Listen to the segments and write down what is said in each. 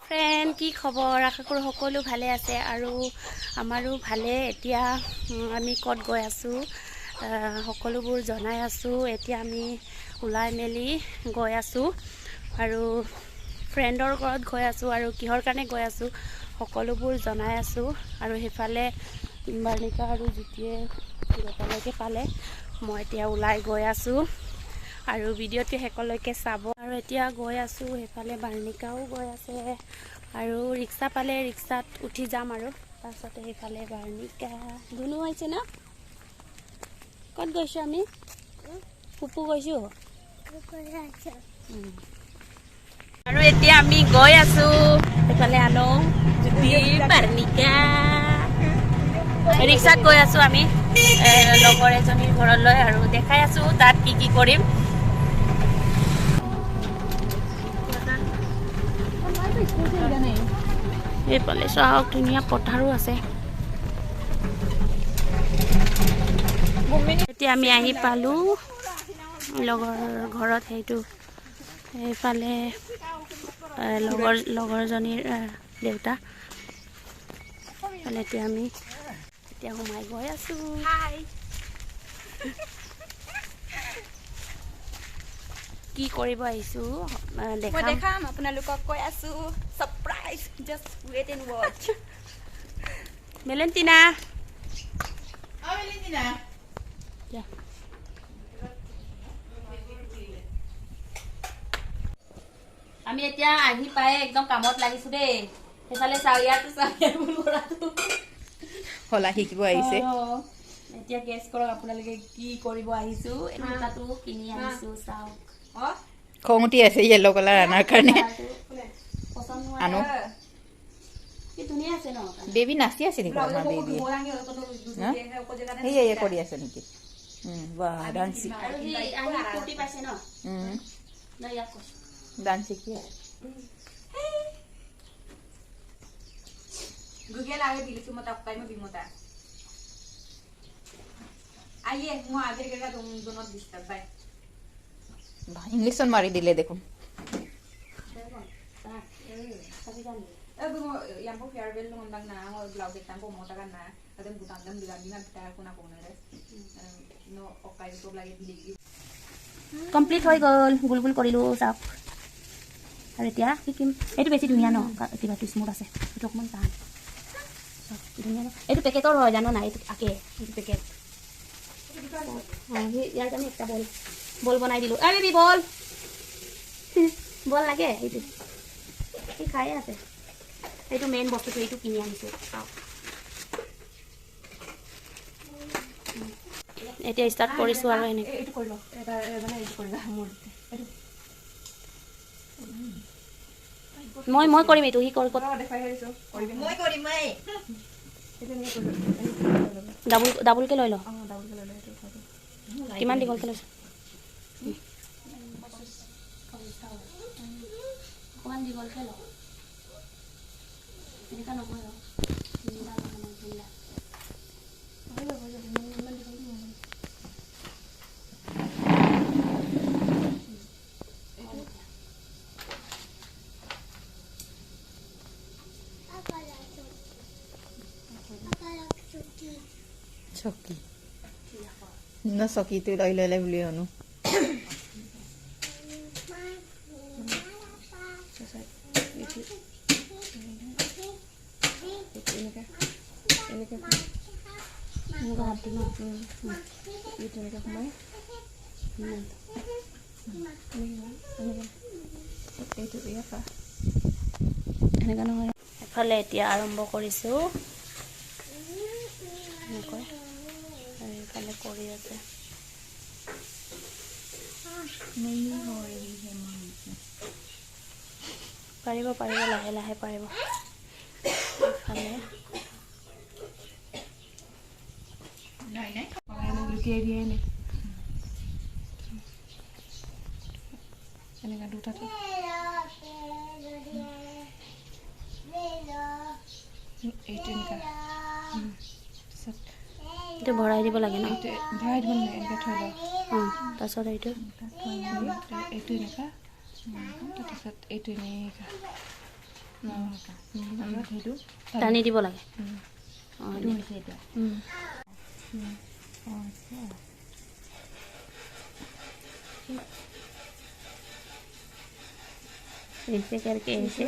Friend কি খবৰ আশা কৰোঁ সকলো ভালে আছে আৰু আমাৰো ভালে এতিয়া আমি ক'ত গৈ আছোঁ সকলোবোৰ জনাই আছোঁ এতিয়া আমি ওলাই মেলি গৈ আছোঁ আৰু ফ্ৰেণ্ডৰ ঘৰত গৈ আছোঁ আৰু কিহৰ কাৰণে গৈ আছোঁ সকলোবোৰ জনাই আছোঁ আৰু সেইফালে বাৰ্ণিকা আৰু জিতিয়ে সিহঁতলৈকে পালে মই এতিয়া ওলাই গৈ আছোঁ আৰু ভিডিঅ'টো শেষলৈকে চাব আৰু এতিয়া গৈ আছোঁ সেইফালে বাৰ্ণিকাও গৈ আছে আৰু ৰিক্সা পালে ৰিক্সাত উঠি যাম আৰু তাৰপিছতে সেইফালে বাৰ্ণিকা ধুনু হৈছে ন ক'ত গৈছোঁ আমি পুপু গৈছোঁ আৰু এতিয়া আমি গৈ আছোঁ সেইফালে আনো জ্যোতি বাৰ্ণিকা ৰিক্সাত গৈ আছোঁ আমি লগৰ এজনীৰ ঘৰলৈ আৰু দেখাই আছোঁ তাত কি কি কৰিম এইফালে চাওক ধুনীয়া পথাৰো আছে এতিয়া আমি আহি পালোঁ লগৰ ঘৰত সেইটো এইফালে লগৰজনীৰ দেউতা এতিয়া আমি এতিয়া সোমাই গৈ আছোঁ কি কৰিব আহিছোঁ দেখাম আপোনালোকক কৈ আছোঁ surprise just weight and watch মেলেন্টিনা আমি এতিয়া আহি পাই একদম কামত লাগিছোঁ দেই সেইফালে চাউয়াটো ল'ৰাটো হলা শিকিব আহিছে এতিয়া গেছ কৰক আপোনালোকে কি কৰিব আহিছোঁ এটাটো কিনি আনিছোঁ চাওক খং উঠি আছে য়েলো কালাৰ আনাৰ কাৰণে আনো কি ধুনীয়া আছে ন বেবী নাচি আছে নেকি আমাৰ বেবী এই কৰি আছে নেকি বাহ ডান্সি আৰু হি আনি কুটি পাইছে ন না ইয়াক কৈছ ডান্সি কি गुगल आगे दिली तुम तब टाइम भी मोटा आइए मुझे आगे के का दोनों डिस्टर्ब बाय इंग्लिश सन मारी दिले देखो अब यहाँ पर फेयरवेल लोग अंदर ना और ब्लाउज एक टाइम को मोटा करना है अदम बुतान दम बिगाड़ दिना बिटार को ना कोने रे नो ओकाई तो लगे दिली कंप्लीट हो गल गुलगुल करिलो साफ আৰু এতিয়া শিকিম এইটো বেছি ধুনীয়া ন কিবা স্মুথ আছে এইটো অকণমান টান ধুনীয়া এইটো পেকেটৰ হয় জানো না এইটো আকে এইটো পেকেট ইয়াৰ কাৰণে একটা বল বনাই দিলোঁ বেবি বল লাগে এইটো এই খাই আছে এইটো মেইন বস্তুটো এইটো কিনি আনিছোঁ এতিয়া ষ্টাৰ্ট কৰিছোঁ আৰু এনেকৈ এইটো কৰি লওঁ এটা মানে এইটো কৰিবা মোৰ মই কৰিম এইটো সি কৰি ডাবুলকে লৈ ল কিমান দীঘলকে লৈছ অকণমান দীঘলকে ল এনেকুৱা নহয় Soki. No soki tu loi lele beli anu. এফালে এতিয়া আৰম্ভ কৰিছোঁ এনেকৈ এইফালে কৰি আছে পাৰিব লাহে লাহে পাৰিব এইফালে এনেকুৱা দুটাটো এইটো ভৰাই দিব লাগে ন ভৰাই দিব লাগে এনেকৈ থৈ লওঁ তাৰপিছত এইটো এনেকুৱা তাৰপিছত এইটো এনেকৈ সেইটো টানি দিব লাগে এইটো হৈছে এতিয়া ऐसे करके ऐसे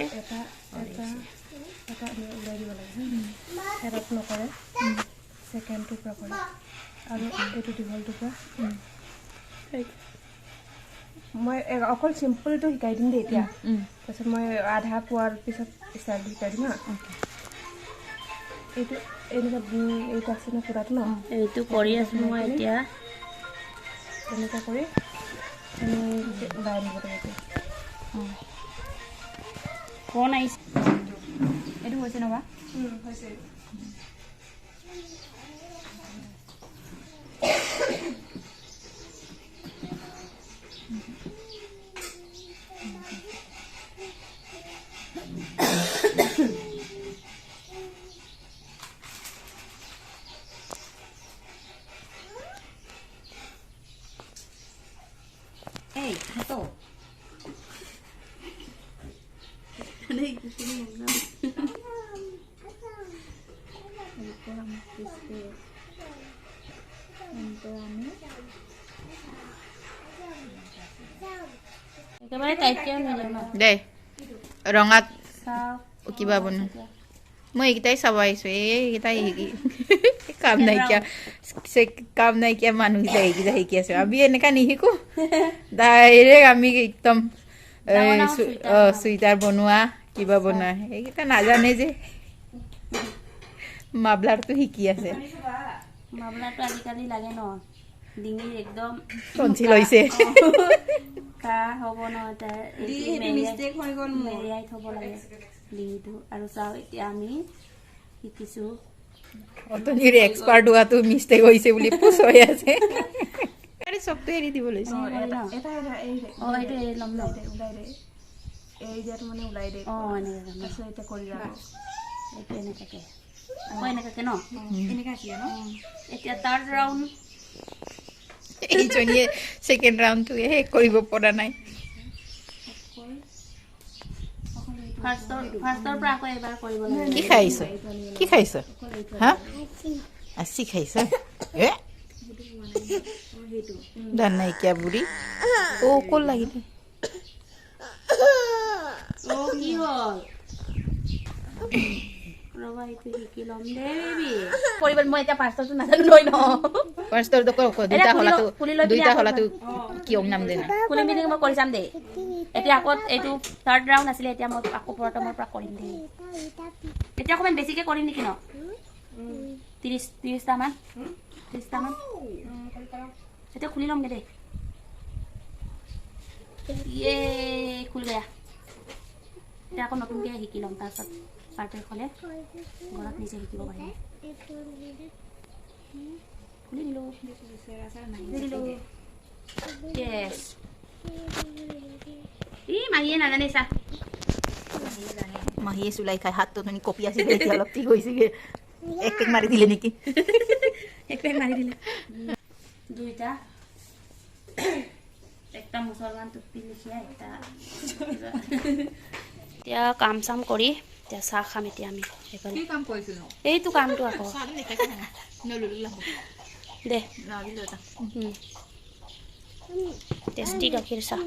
এটা উলাই দিব লাগে এটাত নকৰে ছেকেণ্ড টুকুৰা কৰে আৰু এইটো দীঘল টুকুৰা মই অকল চিম্পলটো শিকাই দিম দেই এতিয়া তাৰপিছত মই আধা পোৱাৰ পিছত ষ্টাইলটো শিকাই দিম হা এইটো এনেকুৱা এইটো আছে ন পুৰাটো ন এইটো কৰি আছোঁ মই এতিয়া এনেকুৱা কৰি এনেকৈ ওলাই আনিব লাগে ফোন আহিছে এইটো হৈছে নবা হৈছে Hey, Hato. Đây, cái này ngon. Cái bát cải treo này mà. Đây. Rongat Sao? kiba bun. Moi এইকেইটাই চাব আহিছোঁ এইকেইটাই কাম নাইকিয়া কাম নাইকিয়া মানুহকেইটা এইকেইটা শিকি আছোঁ আমি এনেকুৱা নিশিকো ডাইৰেক্ট আমি একদম চুইটাৰ বনোৱা কিবা বনোৱা এইকেইটা নাজানে যে মাবলাৰটো শিকি আছে মাবলাৰটো আজিকালি লাগে ন ডিঙি একদম টনচিল হৈছে কাহ হ'ব ন মিষ্টেক হৈ গ'ল মেৰিয়াই থ'ব লাগে ডিঙিটো আৰু চাওঁ এতিয়া আমি শিকিছোঁ অতনিৰ এক্সপাৰ্ট হোৱাটো মিষ্টেক হৈছে বুলি পুছ হৈ আছে আৰে চবটো এৰি দিব লৈছে এইটো এৰি ল'ম ন এই দিয়াটো মানে ওলাই দে এনেকৈ তাৰপিছত এতিয়া কৰি যাম এইটো এনেকুৱাকৈ এনেকুৱাকৈ ন এনেকৈ আছিলে ন এতিয়া থাৰ্ড ৰাউণ্ড এইজনীয়ে ছেকেণ্ড ৰাউণ্ডটো শেষ কৰিব পৰা নাই ফাৰ্ষ্টৰ পৰা আকৌ এবাৰ কৰিব লাগে কি খাইছ হা আছি খাইছ দান নাইকিয়া বুঢ়ী ক'ল লাগিলে কি হ'ল ৰবা এইটো শিকি ল'ম দে বেবি কৰিব মই এতিয়া ফাৰ্ষ্টৰটো নাজানো লৈ ন ফাৰ্ষ্টৰ দুইটা হলাটো কিয় নাম দে না খুলি মেলি মই কৰি চাম দেই এতিয়া আকৌ এইটো থাৰ্ড ৰাউণ্ড আছিলে এতিয়া মই আকৌ প্ৰথমৰ পৰা কৰিম দেই এতিয়া অকণমান বেছিকৈ কৰিম নেকি ন 30টামান এতিয়া খুলি ল'মগৈ দেই ইয়ে খুলি বেয়া এতিয়া আকৌ নতুনকৈ শিকি ল'ম তাৰপিছত পাৰফেক্ট হ'লে ঘৰত নিজে শিকিব পাৰিম খুলি দিলোঁ য়েছ মাহীয়ে নাজানে চা মাহীয়ে চুলাই খাই হাতটো ধুনি কপি আছিলে এতিয়া অলপ ঠিক হৈছেগৈ এক মাৰি দিলে নেকি এক মাৰি দিলে দুইটা একটা মুছলমান টুপি লিখিয়া এটা এতিয়া কাম চাম কৰি এতিয়া চাহ খাম এতিয়া আমি এইটো কামটো আকৌ দে টেষ্টি গাখীৰ চাহ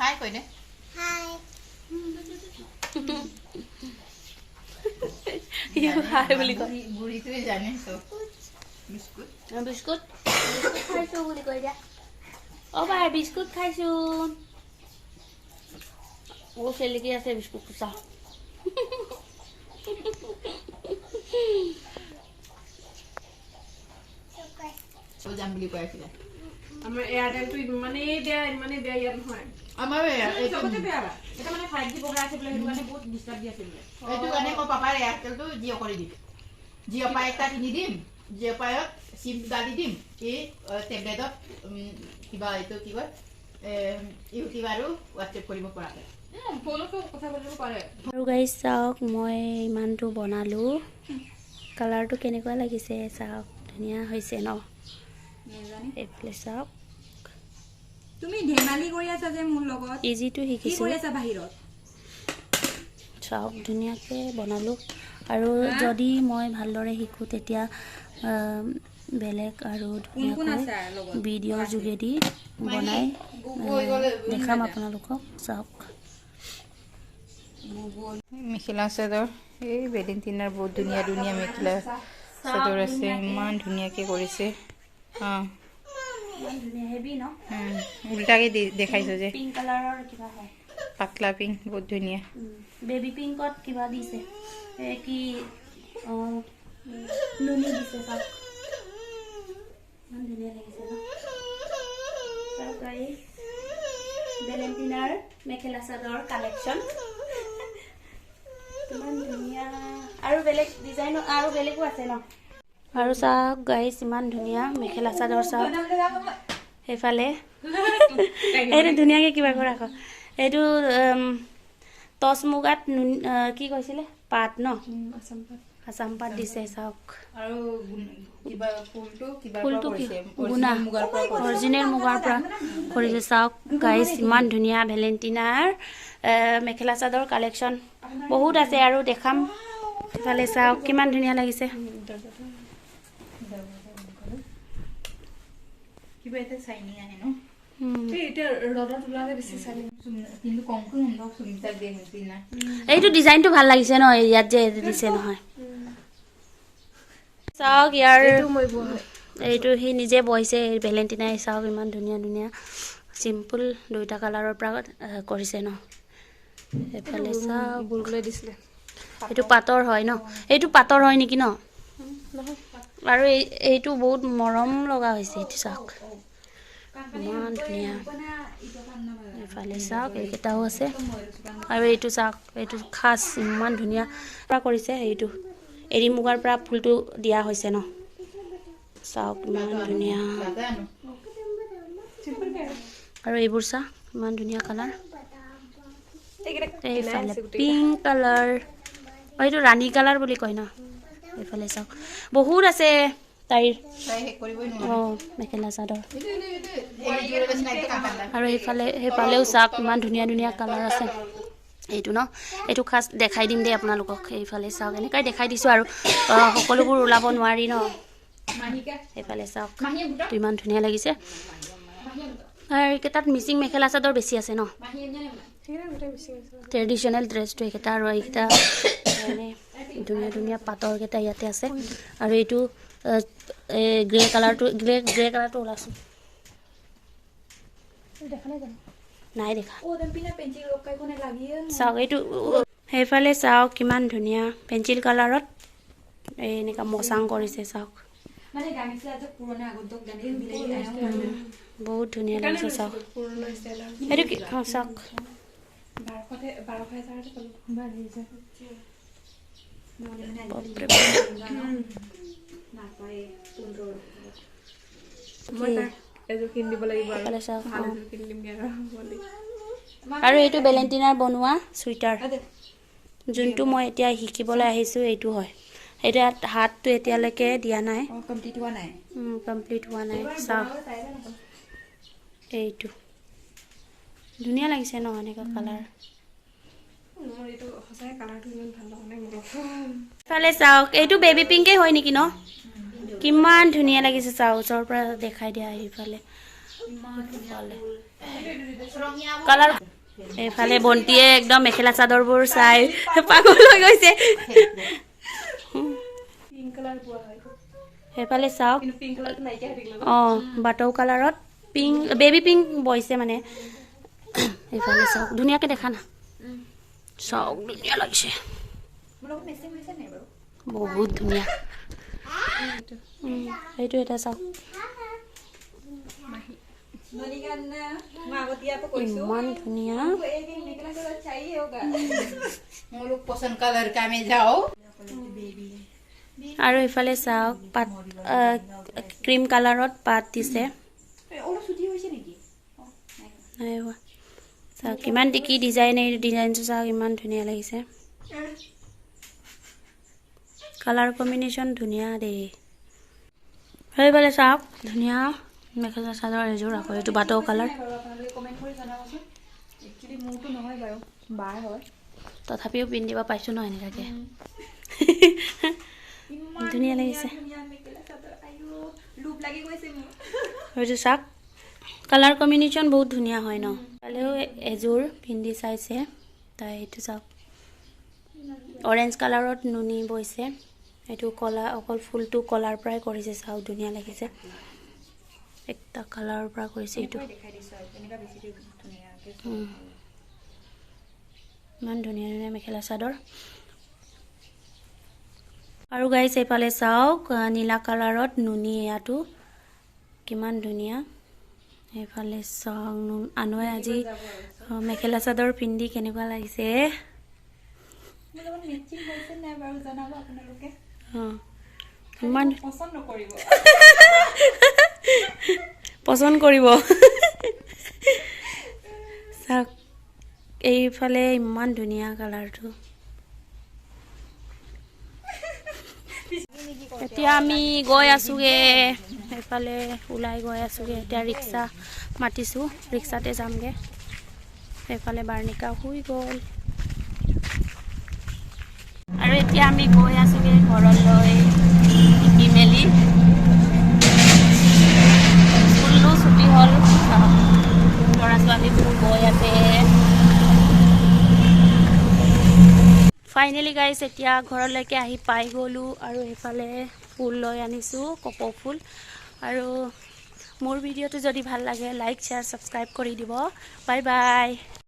হাই কৈ দে হাই বুলি কয় বুঢ়ীটোৱে জানে চব বিস্কুট খাইছোঁ বুলি কৈ দিয়া অ' বাই বিস্কুট খাইছোঁ মোৰ চেলিকি আছে বিস্কুটটো চাহ যাম বুলি কৈ আছিলে আমাৰ এয়াৰটেলটো ইমানেই বেয়া ইয়াত নহয় আমাৰ চবতে বেয়া এটা মানে 5G বগা আছে বোলে সেইটো কাৰণে বহুত ডিষ্টাৰ্ব দি আছে বোলে এইটো কাৰণে মই পাপাৰ এয়াৰটেলটো জিঅ' কৰি দিম জিঅ' পাই এটা কিনি দিম জিঅ' পাইত চিম ডালি দিম এই টেবলেটত কিবা এইটো কি কয় ইউটিউব আৰু হোৱাটছএপ কৰিব পৰাকৈ আৰু গাইজ চাওক মই ইমানটো বনালোঁ কালাৰটো কেনেকুৱা লাগিছে চাওক ধুনীয়া হৈছে ন এইফালে চাওক তুমি ধেমালি কৰি আছা যে মোৰ লগত ইজিটো কি শিকিছোঁ কৰি আছা বাহিৰত চাওক ধুনীয়াকৈ বনালোঁ আৰু যদি মই ভালদৰে শিকোঁ তেতিয়া বেলেগ আৰু ধুনীয়াকৈ ভিডিঅ'ৰ যোগেদি বনাই দেখাম আপোনালোকক চাওক মেখেলা চাদৰ এই ভেলেণ্টিনাৰ বহুত ধুনীয়া ধুনীয়া মেখেলা চাদৰ আছে ইমান ধুনীয়াকৈ কৰিছে অঁ হেভি ন উল্টাকৈ দেখাইছ যে পিংক কালাৰৰ কিবা হয় পাতলা পিংক বহুত ধুনীয়া বেবী পিংকত কিবা দিছে কি নুনি দিছে চাওক ইমান ধুনীয়া লাগিছে ন চাওক ভেলেণ্টিনাৰ মেখেলা চাদৰ কালেকশ্যন ইমান ধুনীয়া আৰু বেলেগ ডিজাইনৰ আৰু বেলেগো আছে ন আৰু চাওক গাইজ ইমান ধুনীয়া মেখেলা চাদৰ চাওক সেইফালে এইটো ধুনীয়াকৈ কিবা কৰা আকৌ এইটো টচ মুগাত কি কৈছিলে পাট ন আছাম পাট দিছে চাওক আৰু কিবা ফুলটো কি গুণা অৰিজিনেল মুগাৰ পৰা কৰিছে চাওক গাইজ ইমান ধুনীয়া ভেলেণ্টিনাৰ মেখেলা চাদৰ কালেকশ্যন বহুত আছে আৰু দেখাম সেইফালে চাওক কিমান ধুনীয়া লাগিছে কিবা এটা চাইনি আহে ন এইটো ডিজাইনটো ভাল লাগিছে ন ইয়াত যে দিছে নহয় চাওক ইয়াৰ এইটো সি নিজে বৈছে ভেলেণ্টিনাই চাওক ইমান ধুনীয়া ধুনীয়া চিম্পুল দুইটা কালাৰৰ পৰা কৰিছে ন এইফালে চাওক দিছিলে এইটো পাটৰ হয় ন এইটো পাটৰ হয় নেকি ন আৰু এইটো বহুত মৰম লগা হৈছে এইটো চাওক ইমান ধুনীয়া এইফালে চাওক এইকেইটাও আছে আৰু এইটো চাওক এইটো খাচ ইমান ধুনীয়া পৰা কৰিছে এইটো এৰী মুগাৰ পৰা ফুলটো দিয়া হৈছে ন চাওক ইমান ধুনীয়া আৰু এইবোৰ চাওক ইমান ধুনীয়া কালাৰ এইফালে পিংক কালাৰ এইটো ৰাণী কালাৰ বুলি কয় ন এইফালে চাওক বহুত আছে তাইৰ অঁ মেখেলা চাদৰ আৰু সেইফালেও চাওক ইমান ধুনীয়া ধুনীয়া কালাৰ আছে এইটো ন এইটো খাচ দেখাই দিম দেই আপোনালোকক এইফালে চাওক এনেকুৱাই দেখাই দিছোঁ আৰু সকলোবোৰ ওলাব নোৱাৰি ন এইফালে চাওক ইমান ধুনীয়া লাগিছে আৰু এইকেইটাত মিচিং মেখেলা চাদৰ বেছি আছে ন ট্ৰেডিশ্যনেল ড্ৰেছটো এইকেইটা আৰু এইকেইটা এনে ধুনীয়া ধুনীয়া পাটৰকেইটা ইয়াতে আছে আৰু এইটো গ্ৰে কালাৰটো ওলাইছোঁ নাই দেখা চাওক এইটো সেইফালে চাওক কিমান ধুনীয়া পেঞ্চিল কালাৰত এই এনেকুৱা মচাং কৰিছে চাওক বহুত ধুনীয়া লাগিছে চাওক এইটো কি চাওক আৰু এইটো ভেলেণ্টিনাৰ বনোৱা চুইটাৰ যোনটো মই এতিয়া শিকিবলৈ আহিছোঁ এইটো হয় এইটো হাতটো এতিয়ালৈকে দিয়া নাই কমপ্লিট হোৱা নাই চাওক এইটো ধুনীয়া লাগিছে ন এনেকুৱা কালাৰ ফালে চাওক এইটো বেবী পিংকে হয় নেকি ন কিমান ধুনীয়া লাগিছে চাওক ওচৰৰ পৰা দেখাই দিয়া এইফালে কালাৰ এইফালে বন্তিয়ে একদম মেখেলা চাদৰবোৰ চাই পাগল হৈ গৈছে সেইফালে চাওক অঁ বাটৌ কালাৰত পিংক বেবী পিংক বৈছে মানে এইফালে চাওক ধুনীয়াকৈ দেখা না চাওক ধুনীয়া লাগিছে বহুত ধুনীয়া এইটো এটা চাওক ইমান ধুনীয়া আৰু এইফালে চাওক পাত ক্ৰীম কালাৰত পাত দিছে চাওক কিমান টিকি ডিজাইন, এই ডিজাইনটো চাওক ইমান ধুনীয়া লাগিছে। কালাৰ কম্বিনেশ্যন ধুনীয়া দেই। সেইফালে চাওক ধুনীয়া মেখেলা চাদৰ এযোৰ, আকৌ এইটো বাটৰ কালাৰ। তথাপিও পিন্ধিব পাইছোঁ ন এনেকুৱাকৈ। ধুনীয়া লাগিছে। সেইটো চাওক কালাৰ কম্বিনেশ্যন বহুত ধুনীয়া হয় ন। কালিও এযোৰ পিন্ধি চাইছে তাই। এইটো চাওক অৰেঞ্জ কালাৰত নুনি বৈছে। এইটো কলা, অকল ফুলটো কলাৰ পৰাই কৰিছে। চাওক ধুনীয়া লাগিছে, একটা কালাৰৰ পৰা কৰিছে। এইটো ইমান ধুনীয়া ধুনীয়া মেখেলা চাদৰ। আৰু গাইছ এইফালে চাওক নীলা কালাৰত নুনি, ইয়াতো কিমান ধুনীয়া। এইফালে চাওক আনৈ আজি মেখেলা চাদৰ পিন্ধি কেনেকুৱা লাগিছে। ইমান পচন্দ কৰিব। চাওক এইফালে ইমান ধুনীয়া কালাৰটো। এতিয়া আমি গৈ আছোঁগৈ, এইফালে ওলাই গৈ আছোঁগৈ। এতিয়া ৰিক্সা মাতিছোঁ, ৰিক্সাতে যামগৈ। এইফালে বাৰ্ণিকা শুই গ'ল। আৰু এতিয়া আমি গৈ আছোঁগৈ ঘৰলৈ শিকি মেলি। স্কুলো ছুটি হ'ল, ল'ৰা ছোৱালীবোৰ গৈ আছে। ফাইনেলি গাইছ এতিয়া ঘৰলৈকে আহি পাই গ'লোঁ। আৰু এইফালে ফুল লৈ আনিছোঁ, কপৌ ফুল। আৰু মোৰ ভিডিঅ'টো যদি ভাল লাগে লাইক শ্বেয়াৰ ছাবস্ক্ৰাইব কৰি দিব। Bye bye.